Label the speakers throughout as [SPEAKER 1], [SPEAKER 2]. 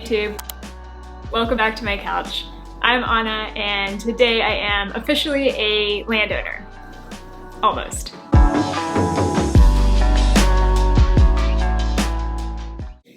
[SPEAKER 1] YouTube. Welcome back to my couch. I'm Anna, and today I am officially a landowner. Almost.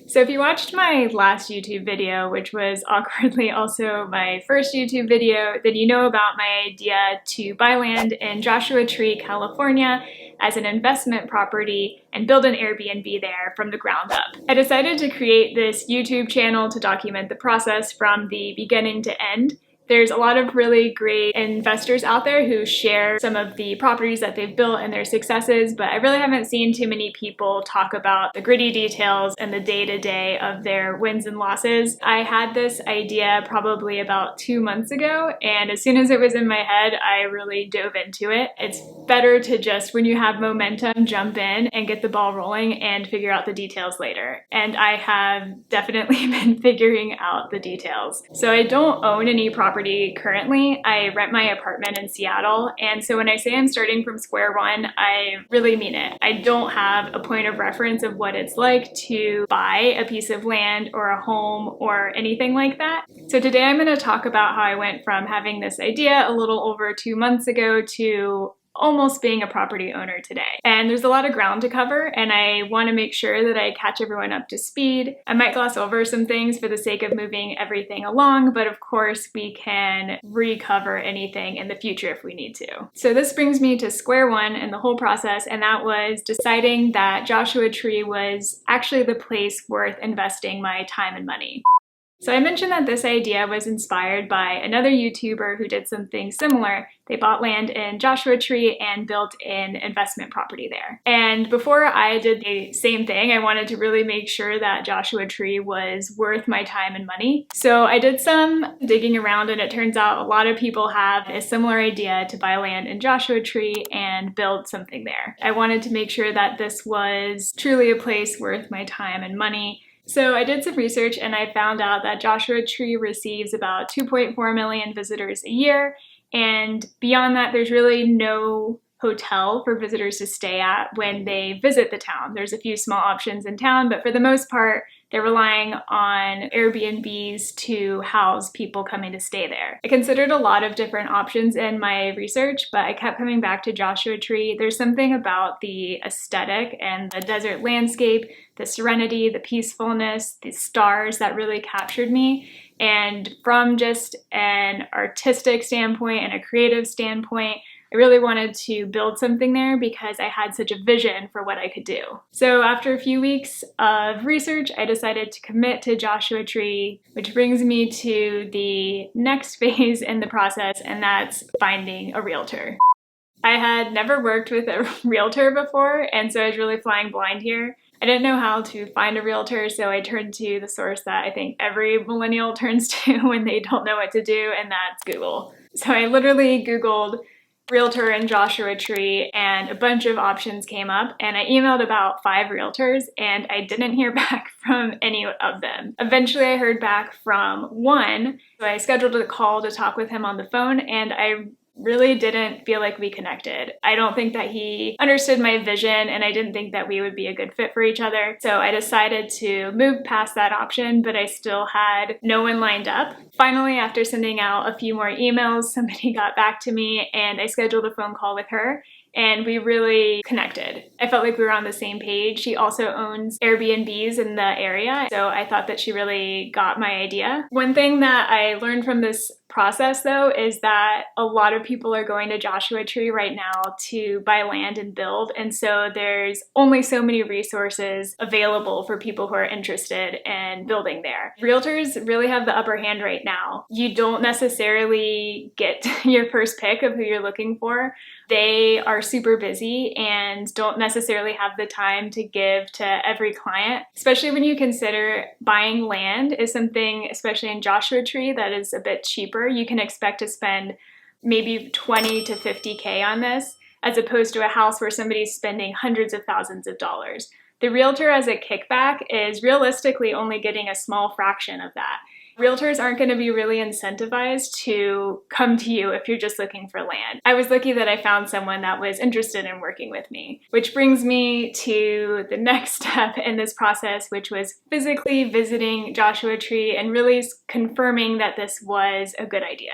[SPEAKER 1] So if you watched my last YouTube video, which was awkwardly also my first YouTube video, then you know about my idea to buy land in Joshua Tree, California as an investment property and build an Airbnb there from the ground up. I decided to create this YouTube channel to document the process from the beginning to end. There's a lot of really great investors out there who share some of the properties that they've built and their successes, but I really haven't seen too many people talk about the gritty details and the day-to-day of their wins and losses. I had this idea probably about 2 months ago, and as soon as it was in my head, I really dove into it. It's better to just, when you have momentum, jump in and get the ball rolling and figure out the details later. And I have definitely been figuring out the details. So I don't own any property currently. I rent my apartment in Seattle, and so when I say I'm starting from square one, I really mean it. I don't have a point of reference of what it's like to buy a piece of land or a home or anything like that. So today I'm going to talk about how I went from having this idea a little over 2 months ago to almost being a property owner today. And there's a lot of ground to cover, and I want to make sure that I catch everyone up to speed. I might gloss over some things for the sake of moving everything along, but of course we can recover anything in the future if we need to. So this brings me to square one in the whole process, and that was deciding that Joshua Tree was actually the place worth investing my time and money. So I mentioned that this idea was inspired by another YouTuber who did something similar. They bought land in Joshua Tree and built an investment property there. And before I did the same thing, I wanted to really make sure that Joshua Tree was worth my time and money. So I did some digging around, and it turns out a lot of people have a similar idea to buy land in Joshua Tree and build something there. I wanted to make sure that this was truly a place worth my time and money. So I did some research, and I found out that Joshua Tree receives about 2.4 million visitors a year, and beyond that there's really no hotel for visitors to stay at when they visit the town. There's a few small options in town, but for the most part they're relying on Airbnbs to house people coming to stay there. I considered a lot of different options in my research, but I kept coming back to Joshua Tree. There's something about the aesthetic and the desert landscape, the serenity, the peacefulness, the stars that really captured me. And from just an artistic standpoint and a creative standpoint, I really wanted to build something there because I had such a vision for what I could do. So after a few weeks of research, I decided to commit to Joshua Tree, which brings me to the next phase in the process, and that's finding a realtor. I had never worked with a realtor before, and so I was really flying blind here. I didn't know how to find a realtor, so I turned to the source that I think every millennial turns to when they don't know what to do, and that's Google. So I literally Googled realtor in Joshua Tree, and a bunch of options came up, and I emailed about 5 realtors, and I didn't hear back from any of them. Eventually I heard back from one, so I scheduled a call to talk with him on the phone, and I really didn't feel like we connected. I don't think that he understood my vision, and I didn't think that we would be a good fit for each other. So I decided to move past that option, but I still had no one lined up. Finally, after sending out a few more emails, somebody got back to me, and I scheduled a phone call with her, and we really connected. I felt like we were on the same page. She also owns Airbnbs in the area, so I thought that she really got my idea. One thing that I learned from this process though is that a lot of people are going to Joshua Tree right now to buy land and build, and so there's only so many resources available for people who are interested in building there. Realtors really have the upper hand right now. You don't necessarily get your first pick of who you're looking for. They are super busy and don't necessarily have the time to give to every client, especially when you consider buying land is something, especially in Joshua Tree, that is a bit cheaper. You can expect to spend maybe 20 to 50K on this, as opposed to a house where somebody's spending hundreds of thousands of dollars. The realtor as a kickback is realistically only getting a small fraction of that. Realtors aren't going to be really incentivized to come to you if you're just looking for land. I was lucky that I found someone that was interested in working with me, which brings me to the next step in this process, which was physically visiting Joshua Tree and really confirming that this was a good idea.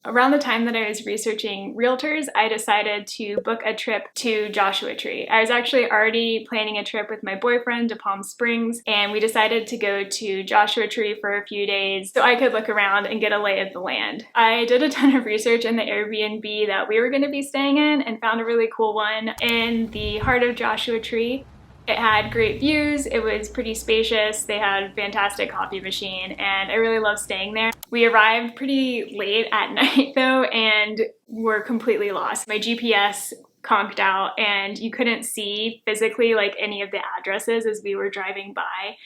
[SPEAKER 1] Around the time that I was researching realtors, I decided to book a trip to Joshua Tree. I was actually already planning a trip with my boyfriend to Palm Springs, and we decided to go to Joshua Tree for a few days so I could look around and get a lay of the land. I did a ton of research in the Airbnb that we were going to be staying in and found a really cool one in the heart of Joshua Tree. It had great views, it was pretty spacious, they had a fantastic coffee machine, and I really loved staying there. We arrived pretty late at night though, and were completely lost. My GPS conked out and you couldn't see physically like any of the addresses as we were driving by.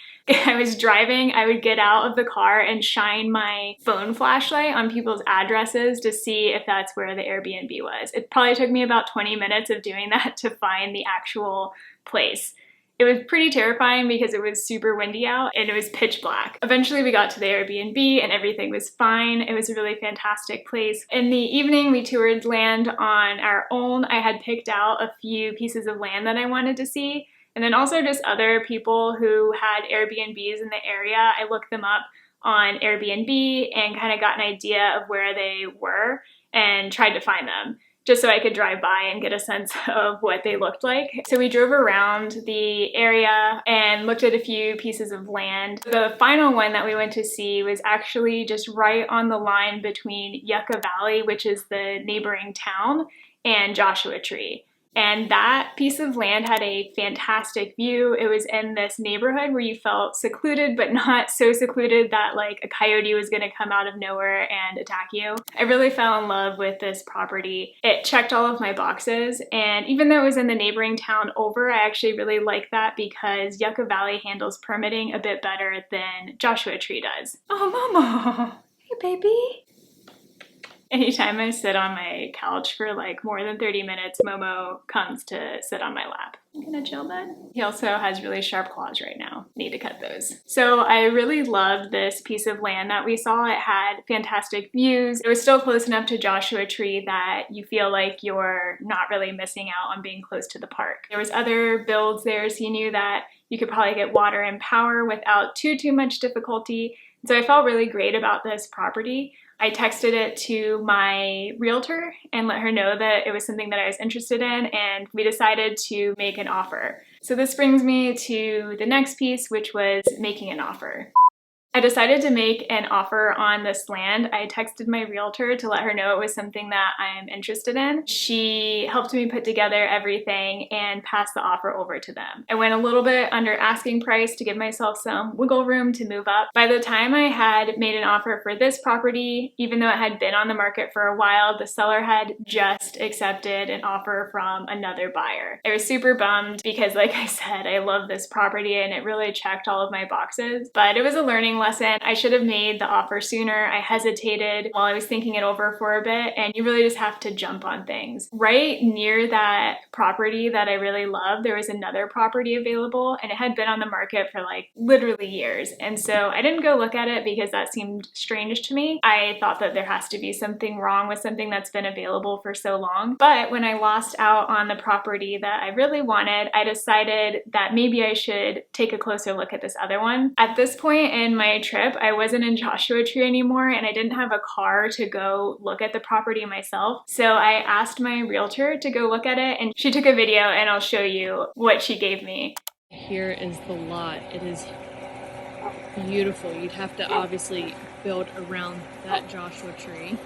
[SPEAKER 1] I was driving, I would get out of the car and shine my phone flashlight on people's addresses to see if that's where the Airbnb was. It probably took me about 20 minutes of doing that to find the actual place. It was pretty terrifying because it was super windy out and it was pitch black. Eventually we got to the Airbnb and everything was fine. It was a really fantastic place. In the evening we toured land on our own. I had picked out a few pieces of land that I wanted to see, and then also just other people who had Airbnbs in the area. I looked them up on Airbnb and kind of got an idea of where they were and tried to find them, just so I could drive by and get a sense of what they looked like. So we drove around the area and looked at a few pieces of land. The final one that we went to see was actually just right on the line between Yucca Valley, which is the neighboring town, and Joshua Tree. And that piece of land had a fantastic view. It was in this neighborhood where you felt secluded, but not so secluded that like a coyote was gonna come out of nowhere and attack you. I really fell in love with this property. It checked all of my boxes, and even though it was in the neighboring town over, I actually really like that because Yucca Valley handles permitting a bit better than Joshua Tree does. Oh, Mama! Hey, baby! Anytime I sit on my couch for like more than 30 minutes, Momo comes to sit on my lap. You gonna chill, bud? He also has really sharp claws right now. Need to cut those. So I really loved this piece of land that we saw. It had fantastic views. It was still close enough to Joshua Tree that you feel like you're not really missing out on being close to the park. There was other builds there, so you knew that you could probably get water and power without too much difficulty. So I felt really great about this property. I texted it to my realtor and let her know that it was something that I was interested in, and we decided to make an offer. So this brings me to the next piece, which was making an offer. I decided to make an offer on this land. I texted my realtor to let her know it was something that I'm interested in. She helped me put together everything and passed the offer over to them. I went a little bit under asking price to give myself some wiggle room to move up. By the time I had made an offer for this property, even though it had been on the market for a while, the seller had just accepted an offer from another buyer. I was super bummed because, like I said, I love this property and it really checked all of my boxes, but it was a learning lesson. I should have made the offer sooner. I hesitated while I was thinking it over for a bit, and you really just have to jump on things. Right near that property that I really love, there was another property available, and it had been on the market for like literally years. And so I didn't go look at it because that seemed strange to me. I thought that there has to be something wrong with something that's been available for so long. But when I lost out on the property that I really wanted, I decided that maybe I should take a closer look at this other one. At this point in my trip, I wasn't in Joshua Tree anymore, and I didn't have a car to go look at the property myself. So I asked my realtor to go look at it, and she took a video, and I'll show you what she gave me.
[SPEAKER 2] Here is the lot. It is beautiful. You'd have to obviously build around that Joshua Tree.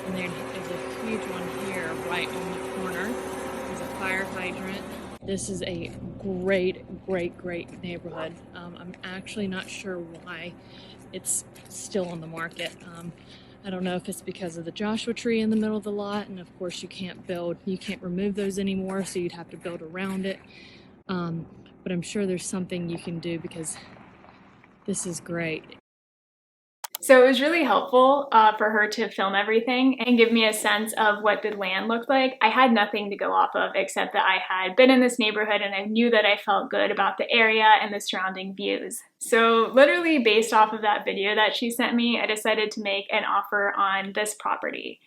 [SPEAKER 2] And there is a huge one here right on the corner. There's a fire hydrant. This is a great neighborhood. I'm actually not sure why it's still on the market. I don't know if it's because of the Joshua Tree in the middle of the lot, and of course you can't remove those anymore, so you'd have to build around it. But I'm sure there's something you can do because this is great.
[SPEAKER 1] So it was really helpful for her to film everything and give me a sense of what the land looked like. I had nothing to go off of except that I had been in this neighborhood and I knew that I felt good about the area and the surrounding views. So literally based off of that video that she sent me, I decided to make an offer on this property.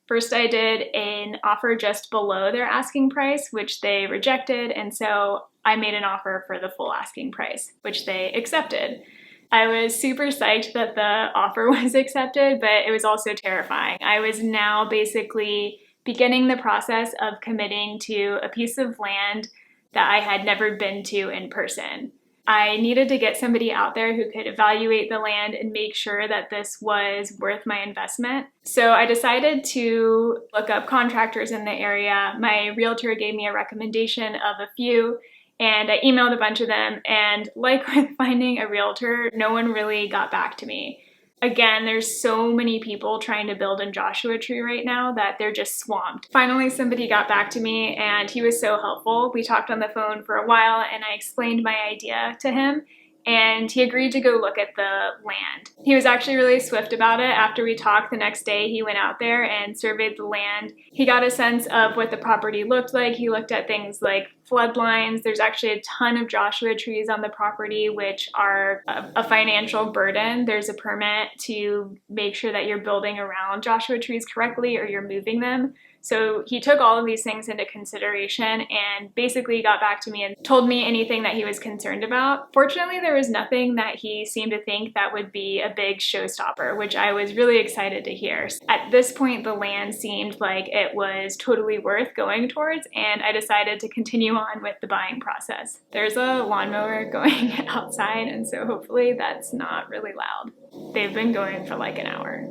[SPEAKER 1] First, I did an offer just below their asking price, which they rejected, and so I made an offer for the full asking price, which they accepted. I was super psyched that the offer was accepted, but it was also terrifying. I was now basically beginning the process of committing to a piece of land that I had never been to in person. I needed to get somebody out there who could evaluate the land and make sure that this was worth my investment. So I decided to look up contractors in the area. My realtor gave me a recommendation of a few, and I emailed a bunch of them, and like with finding a realtor, no one really got back to me. Again, there's so many people trying to build in Joshua Tree right now that they're just swamped. Finally, somebody got back to me and he was so helpful. We talked on the phone for a while and I explained my idea to him and he agreed to go look at the land. He was actually really swift about it. After we talked the next day, he went out there and surveyed the land. He got a sense of what the property looked like. He looked at things like flood lines. There's actually a ton of Joshua trees on the property, which are a financial burden. There's a permit to make sure that you're building around Joshua trees correctly or you're moving them. So he took all of these things into consideration and basically got back to me and told me anything that he was concerned about. Fortunately, there was nothing that he seemed to think that would be a big showstopper, which I was really excited to hear. At this point, the land seemed like it was totally worth going towards, and I decided to continue on with the buying process. There's a lawnmower going outside, and so hopefully that's not really loud. They've been going for like an hour.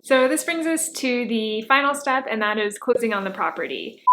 [SPEAKER 1] So this brings us to the final step, and that is closing on the property.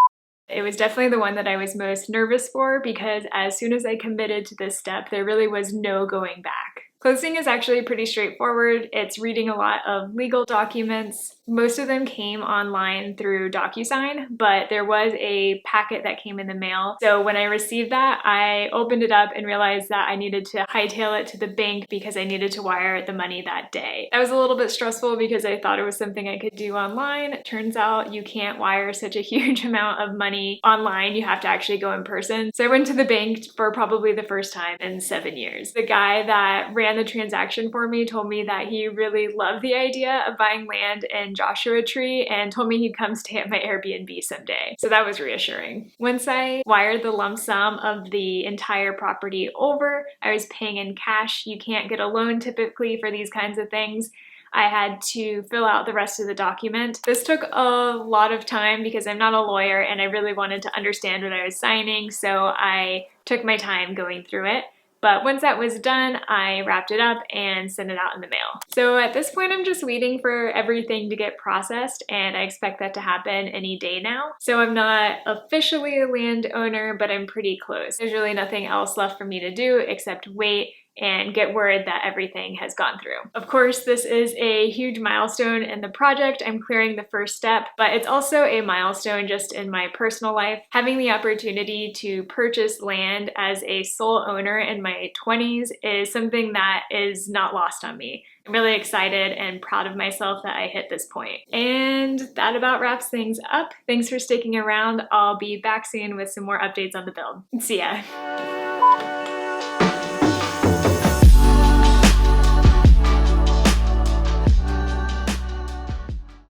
[SPEAKER 1] It was definitely the one that I was most nervous for because as soon as I committed to this step, there really was no going back. Closing is actually pretty straightforward. It's reading a lot of legal documents. Most of them came online through DocuSign, but there was a packet that came in the mail. So when I received that, I opened it up and realized that I needed to hightail it to the bank because I needed to wire the money that day. That was a little bit stressful because I thought it was something I could do online. It turns out you can't wire such a huge amount of money online. You have to actually go in person. So I went to the bank for probably the first time in 7 years. The guy that ran the transaction for me told me that he really loved the idea of buying land in Joshua Tree and told me he'd come stay at my Airbnb someday. So that was reassuring. Once I wired the lump sum of the entire property over, I was paying in cash. You can't get a loan typically for these kinds of things. I had to fill out the rest of the document. This took a lot of time because I'm not a lawyer and I really wanted to understand what I was signing, so I took my time going through it. But once that was done, I wrapped it up and sent it out in the mail. So at this point, I'm just waiting for everything to get processed, and I expect that to happen any day now. So I'm not officially a landowner, but I'm pretty close. There's really nothing else left for me to do except wait and get word that everything has gone through. Of course, this is a huge milestone in the project. I'm clearing the first step, but it's also a milestone just in my personal life. Having the opportunity to purchase land as a sole owner in my 20s is something that is not lost on me. I'm really excited and proud of myself that I hit this point. And that about wraps things up. Thanks for sticking around. I'll be back soon with some more updates on the build. See ya.